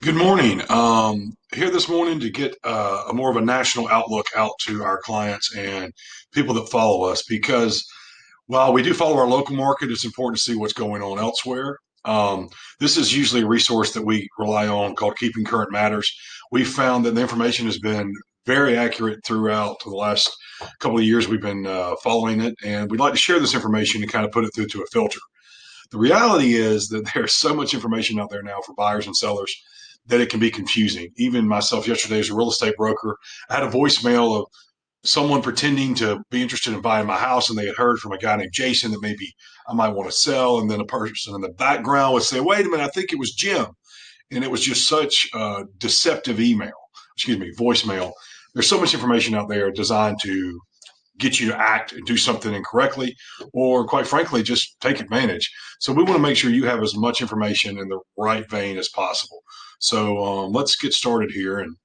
Good morning. Here this morning to get a more of a national outlook out to our clients and people that follow us because while we do follow our local market, it's important to see what's going on elsewhere. This is usually a resource that we rely on called Keeping Current Matters. We've found that the information has been very accurate throughout the last couple of years we've been following it, and we'd like to share this information and kind of put it through to a filter. The reality is that there's so much information out there now for buyers and sellers that it can be confusing. Even myself yesterday as a real estate broker, I had a voicemail of someone pretending to be interested in buying my house, and they had heard from a guy named Jason that maybe I might want to sell. And then a person in the background would say, wait a minute, I think it was Jim. And it was just such a deceptive voicemail. There's so much information out there designed to get you to act and do something incorrectly, or quite frankly, just take advantage. So we want to make sure you have as much information in the right vein as possible. So let's get started here, and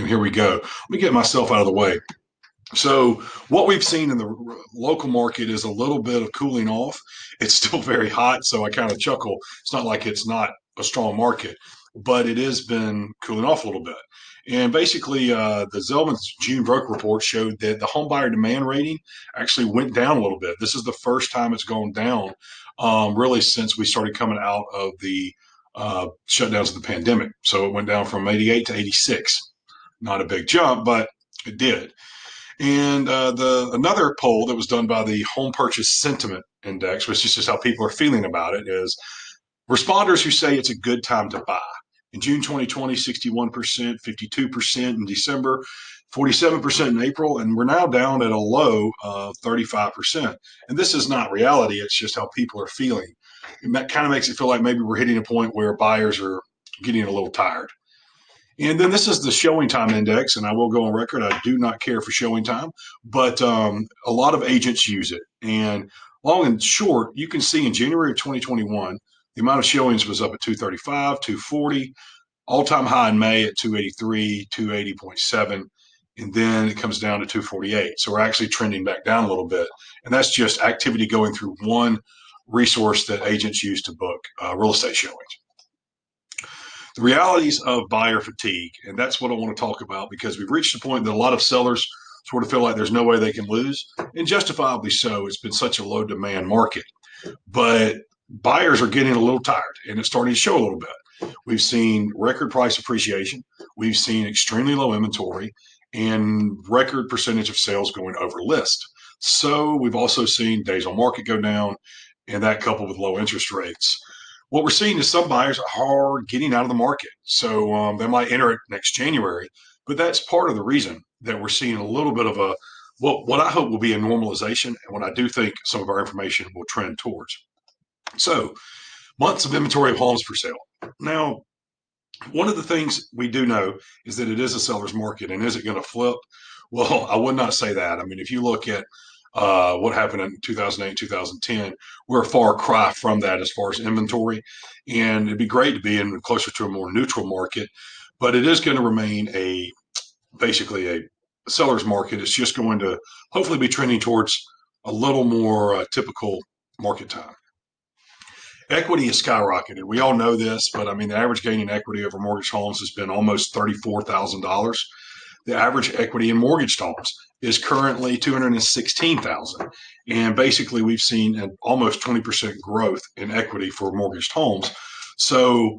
here we go. Let me get myself out of the way. So what we've seen in the local market is a little bit of cooling off. It's still very hot, so I kind of chuckle. It's not like it's not a strong market, but it has been cooling off a little bit. And basically, the Zelman's June broker report showed that the home buyer demand rating actually went down a little bit. This is the first time it's gone down, really, since we started coming out of the shutdowns of the pandemic. So it went down from 88 to 86. Not a big jump, but it did. And the another poll that was done by the Home Purchase Sentiment Index, which is just how people are feeling about it, is responders who say it's a good time to buy. In June 2020, 61%, 52% in December, 47% in April, and we're now down at a low of 35%. And this is not reality, it's just how people are feeling. And that kind of makes it feel like maybe we're hitting a point where buyers are getting a little tired. And then this is the showing time index, and I will go on record. I do not care for showing time, but a lot of agents use it. And long and short, you can see in January of 2021, the amount of showings was up at 235, 240, all time high in May at 283, 280.7. And then it comes down to 248. So we're actually trending back down a little bit. And that's just activity going through one resource that agents use to book real estate showings. The realities of buyer fatigue. And that's what I want to talk about because we've reached a point that a lot of sellers sort of feel like there's no way they can lose, and justifiably so. It's been such a low demand market. But buyers are getting a little tired, and it's starting to show a little bit. We've seen record price appreciation, we've seen extremely low inventory, and record percentage of sales going over list. So we've also seen days on market go down, and that coupled with low interest rates. What we're seeing is some buyers are getting out of the market. So they might enter it next January, but that's part of the reason that we're seeing a little bit of a what I hope will be a normalization, and what I do think some of our information will trend towards. So, months of inventory of homes for sale. Now, one of the things we do know is that it is a seller's market, and is it going to flip? Well, I would not say that. I mean, if you look at what happened in 2008, 2010, we're a far cry from that as far as inventory. And it'd be great to be in closer to a more neutral market, but it is going to remain basically a seller's market. It's just going to hopefully be trending towards a little more typical market time. Equity has skyrocketed. We all know this, but I mean, the average gain in equity over mortgage homes has been almost $34,000. The average equity in mortgaged homes is currently 216,000, and basically we've seen an almost 20% growth in equity for mortgaged homes. So,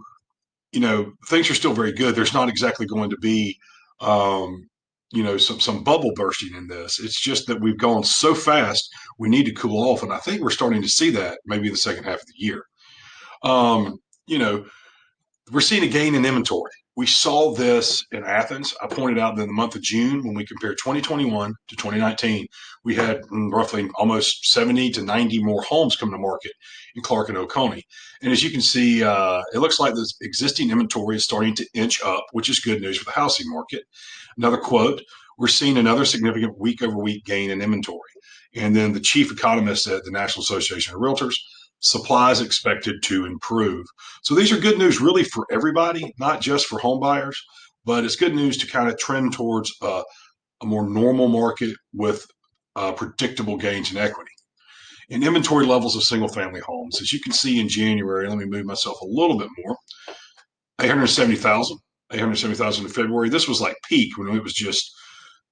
things are still very good. There's not exactly going to be, some bubble bursting in this. It's just that we've gone so fast, we need to cool off, and I think we're starting to see that maybe the second half of the year. Um, you know, we're seeing a gain in inventory. We saw this in Athens. I pointed out that in the month of June, when we compared 2021 to 2019, we had roughly almost 70 to 90 more homes come to market in Clark and Oconee. And as you can see, it looks like this existing inventory is starting to inch up, which is good news for the housing market. Another quote, we're seeing another significant week over week gain in inventory. And then the chief economist at the National Association of Realtors, supply is expected to improve. So these are good news really for everybody, not just for home buyers, but it's good news to kind of trend towards a more normal market with predictable gains in equity. And inventory levels of single family homes. As you can see in January, let me move myself a little bit more. 870,000, 870,000 in February. This was like peak when it was just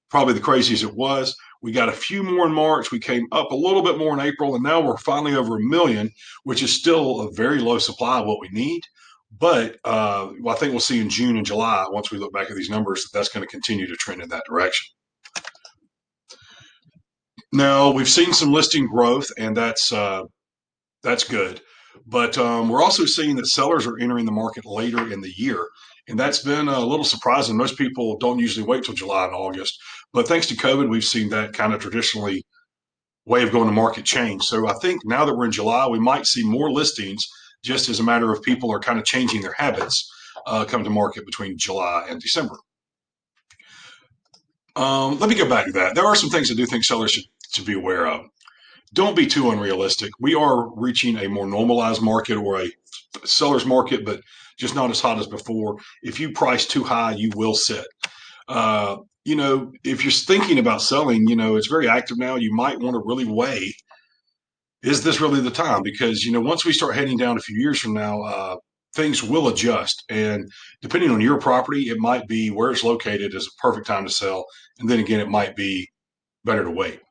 probably the craziest it was. We got a few more in March. We came up a little bit more in April, and now we're finally over a million, which is still a very low supply of what we need. But I think we'll see in June and July, once we look back at these numbers, that's going to continue to trend in that direction. Now, we've seen some listing growth, and that's good. But we're also seeing that sellers are entering the market later in the year. And that's been a little surprising. Most people don't usually wait till July and August. But thanks to COVID, we've seen that kind of traditionally way of going to market change. So I think now that we're in July, we might see more listings just as a matter of people are kind of changing their habits come to market between July and December. Let me go back to that. There are some things I do think sellers should be aware of. Don't be too unrealistic. We are reaching a more normalized market or a seller's market, but just not as hot as before. If you price too high, you will sit. If you're thinking about selling, it's very active now. You might want to really weigh, is this really the time? Because, once we start heading down a few years from now, things will adjust. And depending on your property, it might be where it's located is a perfect time to sell. And then again, it might be better to wait.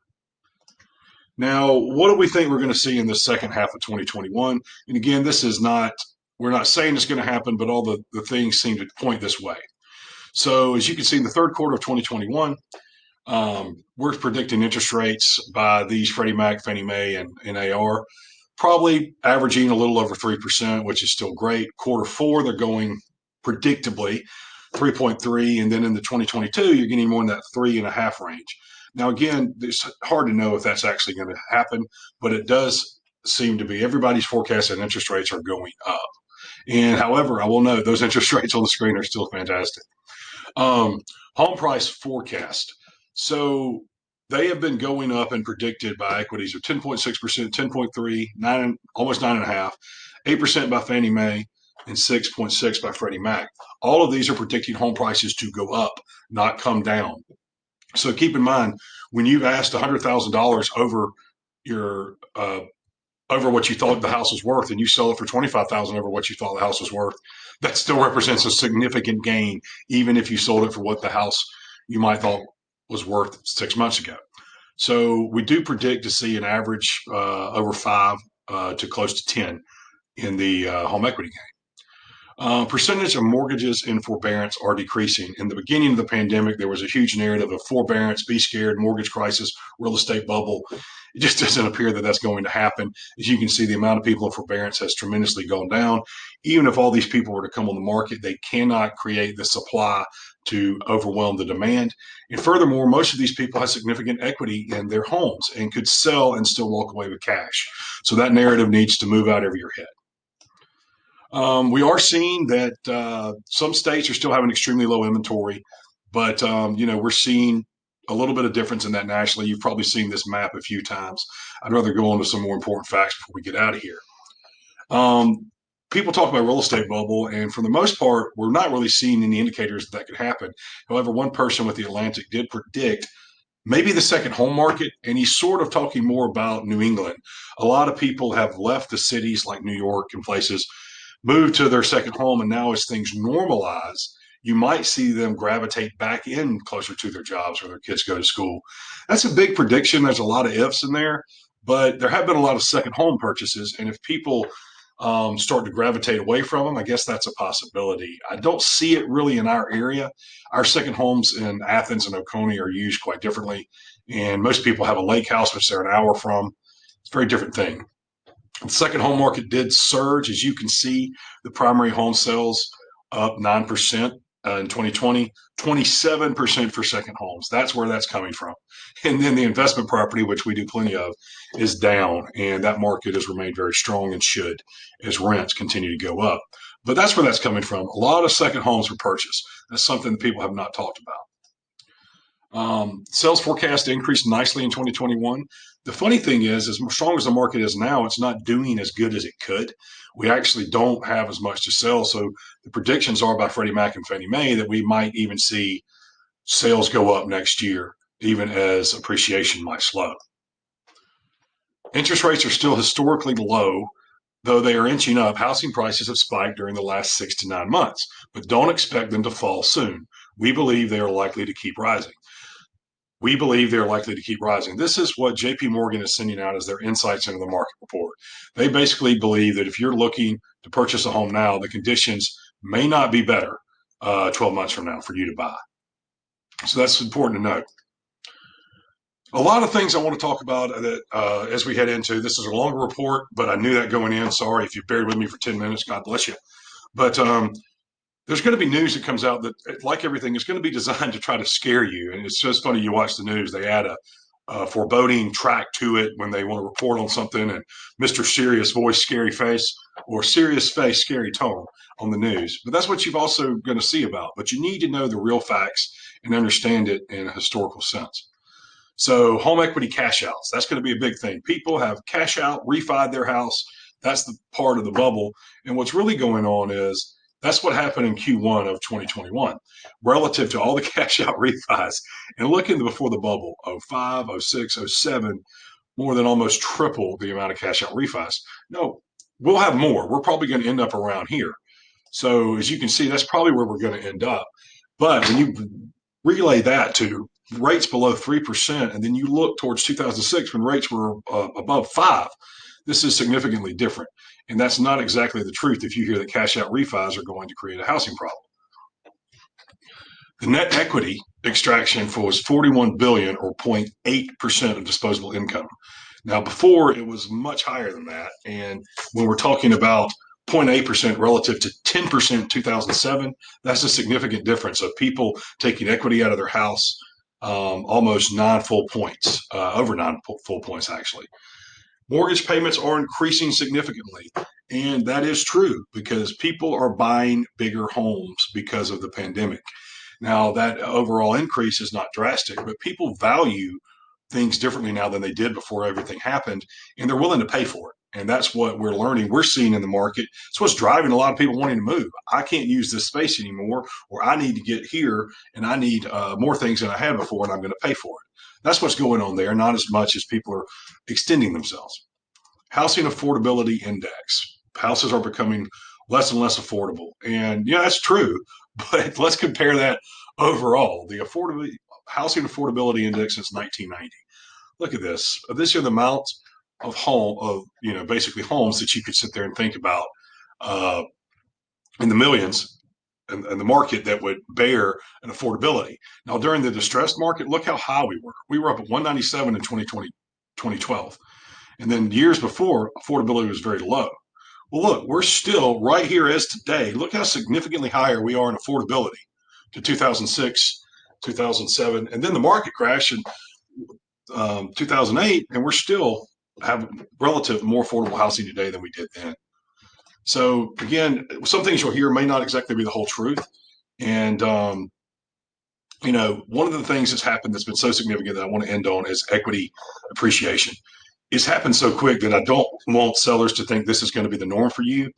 Now, what do we think we're going to see in the second half of 2021? And again, we're not saying it's going to happen, but all the things seem to point this way. So as you can see in the third quarter of 2021, we're predicting interest rates by these Freddie Mac, Fannie Mae, and AR probably averaging a little over 3%, which is still great. Quarter four, they're going predictably 3.3, and then in the 2022, you're getting more in that 3.5 range. Now, again, it's hard to know if that's actually going to happen, but it does seem to be everybody's forecast that interest rates are going up. And however, I will note those interest rates on the screen are still fantastic. Um, Home price forecast. So they have been going up and predicted by equities of 10.6%, 10.3, 9, almost 9.5, 8% by Fannie Mae, and 6.6 by Freddie Mac. All of these are predicting home prices to go up, not come down. So keep in mind when you've asked $100,000 over your over what you thought the house was worth, and you sell it for 25,000 over what you thought the house was worth, that still represents a significant gain, even if you sold it for what the house you might thought was worth 6 months ago. So we do predict to see an average over 5 to close to 10 in the home equity gain. Percentage of mortgages in forbearance are decreasing. In the beginning of the pandemic, there was a huge narrative of forbearance, be scared, mortgage crisis, real estate bubble. It just doesn't appear that that's going to happen. As you can see, the amount of people in forbearance has tremendously gone down. Even if all these people were to come on the market, they cannot create the supply to overwhelm the demand. And furthermore, most of these people have significant equity in their homes and could sell and still walk away with cash. So that narrative needs to move out of your head. We are seeing that some states are still having extremely low inventory, but we're seeing a little bit of difference in that nationally. You've probably seen this map a few times. I'd rather go on to some more important facts before we get out of here. People talk about real estate bubble, and for the most part, we're not really seeing any indicators that could happen. However, one person with the Atlantic did predict maybe the second home market, and he's sort of talking more about New England. A lot of people have left the cities like New York and places, moved to their second home, and now as things normalize, you might see them gravitate back in closer to their jobs or their kids go to school. That's a big prediction. There's a lot of ifs in there, but there have been a lot of second home purchases, and if people start to gravitate away from them, I guess that's a possibility. I don't see it really in our area. Our second homes in Athens and Oconee are used quite differently, and most people have a lake house, which they're an hour from. It's a very different thing. The second home market did surge. As you can see, the primary home sales up 9% in 2020, 27% for second homes. That's where that's coming from. And then the investment property, which we do plenty of, is down. And that market has remained very strong and should as rents continue to go up. But that's where that's coming from. A lot of second homes were purchased. That's something that people have not talked about. Sales forecast increased nicely in 2021. The funny thing is, as strong as the market is now, it's not doing as good as it could. We actually don't have as much to sell. So the predictions are by Freddie Mac and Fannie Mae that we might even see sales go up next year, even as appreciation might slow. Interest rates are still historically low. Though they are inching up, housing prices have spiked during the last 6 to 9 months, but don't expect them to fall soon. We believe they are likely to keep rising. We believe they're likely to keep rising. This is what JP Morgan is sending out as their insights into the market report. They basically believe that if you're looking to purchase a home now, the conditions may not be better 12 months from now for you to buy. So that's important to note. A lot of things I want to talk about that as we head into this is a longer report, but I knew that going in. Sorry if you buried with me for 10 minutes. God bless you. But there's going to be news that comes out that, like everything, is going to be designed to try to scare you. And it's just funny. You watch the news; they add a foreboding track to it when they want to report on something, and Mr. Serious Voice, Scary Face, or Serious Face, Scary Tone on the news. But that's what you've also going to see about. But you need to know the real facts and understand it in a historical sense. So home equity cash outs, that's going to be a big thing. People have cash out, refied their house. That's the part of the bubble. And what's really going on is that's what happened in Q1 of 2021 relative to all the cash out refis. And looking before the bubble, oh 05, oh 06, oh 07, more than almost triple the amount of cash out refis. No, we'll have more. We're probably going to end up around here. So as you can see, that's probably where we're going to end up. But when you relay that to rates below 3%, and then you look towards 2006 when rates were above 5, this is significantly different. And that's not exactly the truth if you hear that cash out refis are going to create a housing problem. The net equity extraction was 41 billion or 0.8% of disposable income. Now, before it was much higher than that. And when we're talking about 0.8% relative to 10% in 2007, that's a significant difference of people taking equity out of their house, almost 9 full points, over 9 full points, actually. Mortgage payments are increasing significantly. And that is true because people are buying bigger homes because of the pandemic. Now, that overall increase is not drastic, but people value things differently now than they did before everything happened, and they're willing to pay for it. And that's what we're learning. We're seeing in the market. It's what's driving a lot of people wanting to move. I can't use this space anymore, or I need to get here, and I need more things than I had before, and I'm going to pay for it. That's what's going on there, not as much as people are extending themselves. Housing affordability index. Houses are becoming less and less affordable. And yeah, that's true. But let's compare that overall. The housing affordability index since 1990. Look at this. This is the amount of basically homes that you could sit there and think about uh, in the millions and the market that would bear an affordability. Now, during the distressed market, look how high we were. We were up at 197 in 2020, 2012. And then years before, affordability was very low. Well, look, we're still right here as today. Look how significantly higher we are in affordability to 2006, 2007, and then the market crash in 2008, and we're still have relative more affordable housing today than we did then. So again, some things you'll hear may not exactly be the whole truth. And one of the things that's happened that's been so significant that I want to end on is equity appreciation. It's happened so quick that I don't want sellers to think this is going to be the norm for you.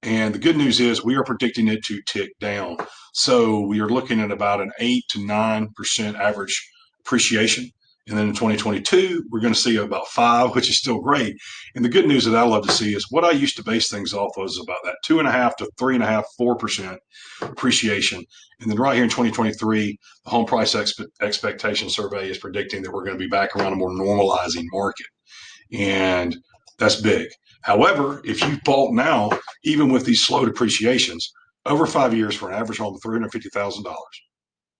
And the good news is we are predicting it to tick down. So we are looking at about an 8 to 9% average appreciation. And then in 2022, we're going to see about 5, which is still great. And the good news that I love to see is what I used to base things off was about that 2.5 to 3.5, 4% appreciation. And then right here in 2023, the home price expectation survey is predicting that we're going to be back around a more normalizing market. And that's big. However, if you bought now, even with these slow depreciations, over 5 years for an average home of $350,000,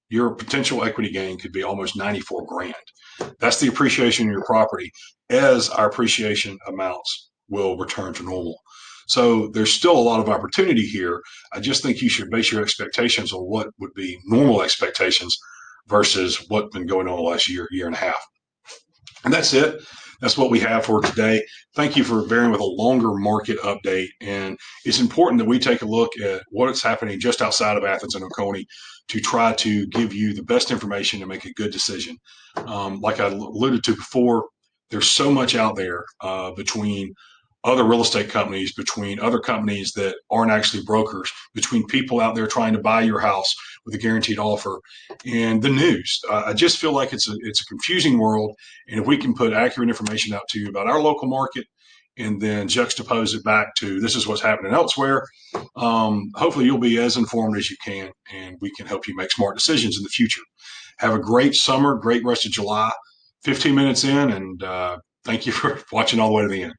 your potential equity gain could be almost 94 grand. That's the appreciation of your property as our appreciation amounts will return to normal. So there's still a lot of opportunity here. I just think you should base your expectations on what would be normal expectations versus what's been going on the last year, year and a half. And that's it. That's what we have for today. Thank you for bearing with a longer market update. And it's important that we take a look at what's happening just outside of Athens and Oconee to try to give you the best information to make a good decision. Like I alluded to before, there's so much out there between other real estate companies, between other companies that aren't actually brokers, between people out there trying to buy your house with a guaranteed offer, and the news. I just feel like it's a confusing world. And if we can put accurate information out to you about our local market and then juxtapose it back to this is what's happening elsewhere. Hopefully, you'll be as informed as you can, and we can help you make smart decisions in the future. Have a great summer, great rest of July. 15 minutes in, and thank you for watching all the way to the end.